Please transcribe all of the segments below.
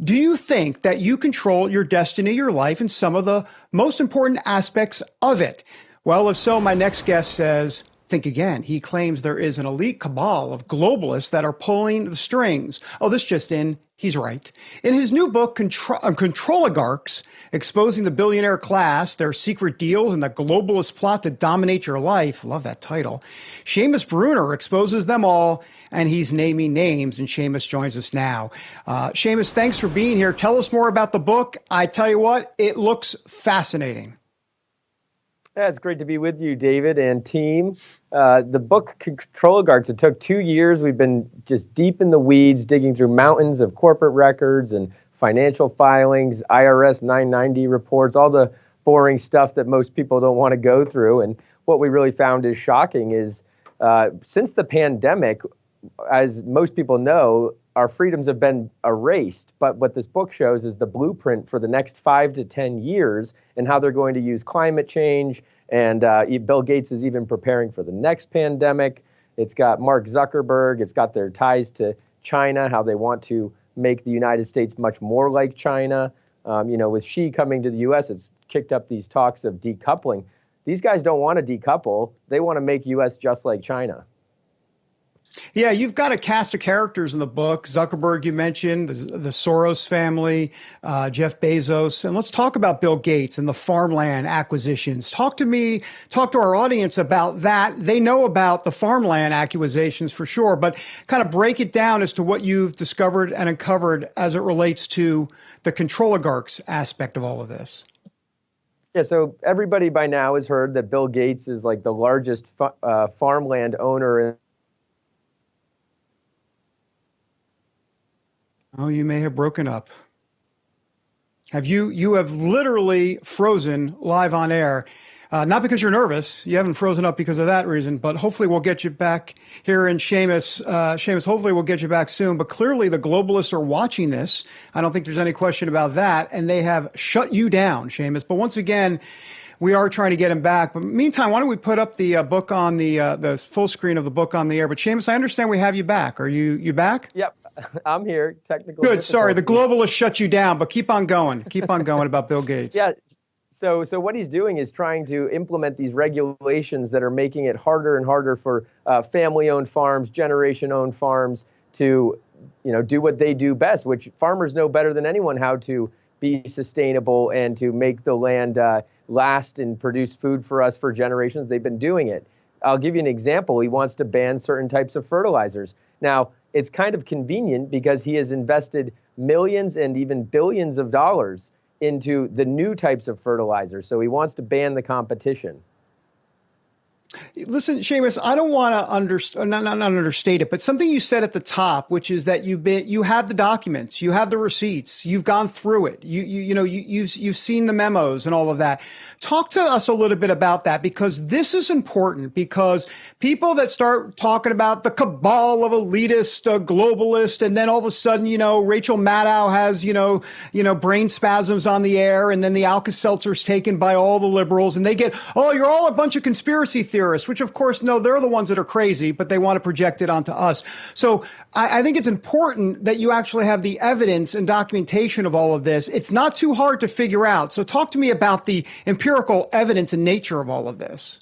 Do you think that you control your destiny, your life, and some of the most important aspects of it? Well, if so, my next guest says, think again. He claims there is an elite cabal of globalists that are pulling the strings. Oh, this just in. He's right. In his new book, Controligarchs, exposing the billionaire class, their secret deals, and the globalist plot to dominate your life, love that title, Seamus Bruner exposes them all, and he's naming names, and Seamus joins us now. Seamus, thanks for being here. Tell us more about the book. I tell you what, it looks fascinating. Yeah, it's great to be with you, David, and team. The book, Controligarchs, it took 2 years. We've been just deep in the weeds, digging through mountains of corporate records and financial filings, IRS 990 reports, all the boring stuff that most people don't want to go through. And what we really found is shocking is since the pandemic, as most people know, our freedoms have been erased. But what this book shows is the blueprint for the next 5 to 10 years and how they're going to use climate change. And Bill Gates is even preparing for the next pandemic. It's got Mark Zuckerberg. It's got their ties to China, how they want to make the United States much more like China. With Xi coming to the U.S., it's kicked up these talks of decoupling. These guys don't want to decouple. They want to make U.S. just like China. Yeah, you've got a cast of characters in the book. Zuckerberg, you mentioned, the Soros family, Jeff Bezos. And let's talk about Bill Gates and the farmland acquisitions. Talk to our audience about that. They know about the farmland acquisitions for sure, but kind of break it down as to what you've discovered and uncovered as it relates to the Controligarchs aspect of all of this. Yeah, so everybody by now has heard that Bill Gates is like the largest farmland owner in. Oh, you may have broken up. You have literally frozen live on air. Not because you're nervous. You haven't frozen up because of that reason, but hopefully we'll get you back here. And Seamus, hopefully we'll get you back soon. But clearly the globalists are watching this. I don't think there's any question about that. And they have shut you down, Seamus. But once again, we are trying to get him back. But meantime, why don't we put up the book on the full screen of the book on the air? But Seamus, I understand we have you back. Are you back? Yep. I'm here. Technical. Good. Sorry, the globalists shut you down, but keep on going. Keep on going about Bill Gates. Yeah. So what he's doing is trying to implement these regulations that are making it harder and harder for family-owned farms, generation-owned farms to, do what they do best, which farmers know better than anyone how to be sustainable and to make the land last and produce food for us for generations. They've been doing it. I'll give you an example. He wants to ban certain types of fertilizers. Now, it's kind of convenient because he has invested millions and even billions of dollars into the new types of fertilizers. So he wants to ban the competition. Listen, Seamus, I don't want to not understate it, but something you said at the top, which is that you have the documents, you have the receipts, you've gone through it, you've seen the memos and all of that. Talk to us a little bit about that, because this is important, because people that start talking about the cabal of elitist, globalist, and then all of a sudden, Rachel Maddow has, brain spasms on the air, and then the Alka-Seltzer's taken by all the liberals, and they get, oh, you're all a bunch of conspiracy theorists, which of course, no, they're the ones that are crazy, but they want to project it onto us. So I think it's important that you actually have the evidence and documentation of all of this. It's not too hard to figure out. So talk to me about the empirical evidence and nature of all of this.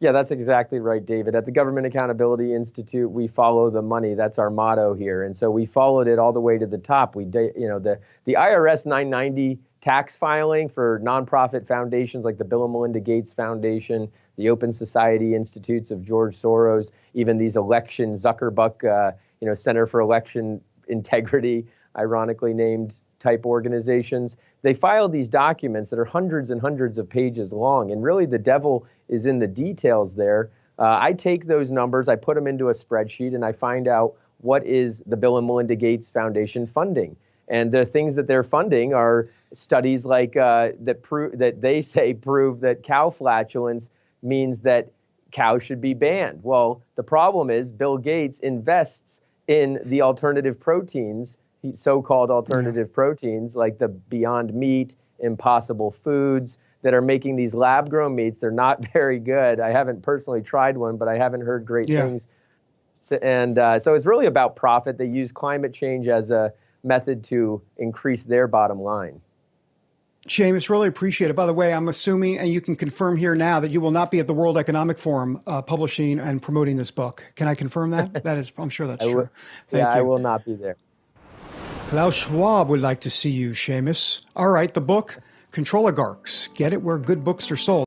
Yeah, that's exactly right, David. At the Government Accountability Institute, we follow the money. That's our motto here. And so we followed it all the way to the top. The IRS 990 tax filing for nonprofit foundations like the Bill and Melinda Gates Foundation, the Open Society Institutes of George Soros, even these election Zuckerbuck, Center for Election Integrity, ironically named type organizations. They filed these documents that are hundreds and hundreds of pages long. And really the devil is in the details there. I take those numbers, I put them into a spreadsheet, and I find out what is the Bill and Melinda Gates Foundation funding. And the things that they're funding are studies like that they say prove that cow flatulence means that cows should be banned. Well, the problem is Bill Gates invests in the alternative proteins, so-called alternative proteins like the Beyond Meat, Impossible Foods, that are making these lab-grown meats. They're not very good. I haven't personally tried one, but I haven't heard great things. And so it's really about profit. They use climate change as a method to increase their bottom line. Seamus, really appreciate it. By the way, I'm assuming, and you can confirm here now, that you will not be at the World Economic Forum publishing and promoting this book. Can I confirm that? That is, I'm sure that's true. Thank you. I will not be there. Klaus Schwab would like to see you, Seamus. All right, the book, Controligarchs. Get it where good books are sold.